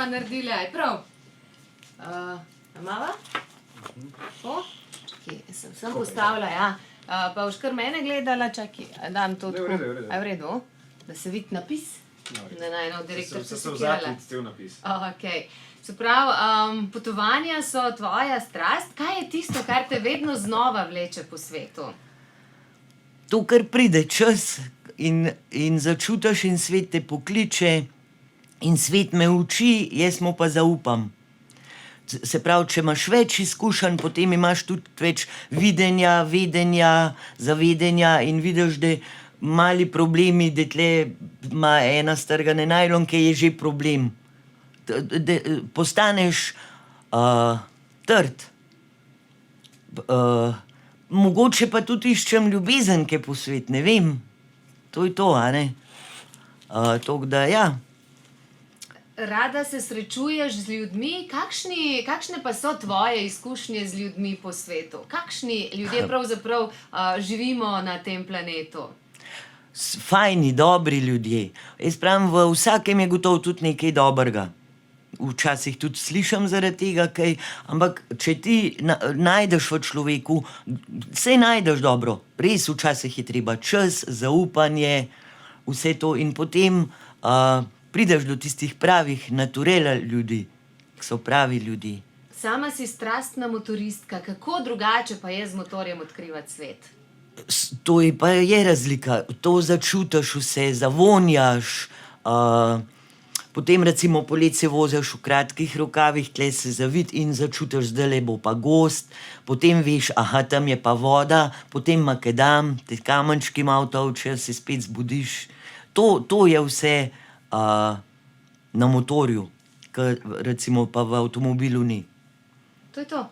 bova naredili, aj prav. Mava? O, čakaj, sem postavila, ja. Pa boš kar mene gledala, čakaj, dam to tako. A je v redu? Da se vidi napis? Da naj eno direktor se sekirala. Okej. Se pravi, potovanja so tvoja strast. Kaj je tisto, kar te vedno znova vleče po svetu? To, kar pride čas in začutiš in svet te pokliče in svet me uči, jaz mu pa zaupam. Se pravi, če imaš več izkušenj, potem imaš tudi več videnja, vedenja, zavedenja in vidiš, da mali problemi, da tle ima ena strgane najlonke, je že problem. Da postaneš trd. Mogoče pa tudi iščem ljubezenke po svet, ne vem. To je to, a ne? Tako da, ja. Rada se srečuješ z ljudmi. Kakšne pa so tvoje izkušnje z ljudmi po svetu? Kakšni ljudje pravzaprav živimo na tem planetu? Fajni, dobri ljudje. Jaz pravim, v vsakem je gotovo tudi nekaj dobrega. Včasih tudi slišim zaradi tega kaj, ampak če ti najdeš v človeku, saj najdeš dobro. Res včasih je treba čas, zaupanje, vse to in potem prideš do tistih pravih naturela ljudi, ki so pravi ljudje. Sama si strastna motoristka. Kako drugače pa je z motorjem odkrivati svet? To je pa je razlika. To začutiš vse, zavonjaš, potem recimo poleti se voziš v kratkih rokavih, tle se zaviti in začutiš, zdajle bo pa gozd, potem veš, aha, tam je pa voda, potem makadam, te kamenčki malo tolčejo, se spet zbudiš. To je vse na motorju, ke recimo pa v avtomobilu ni. To je to.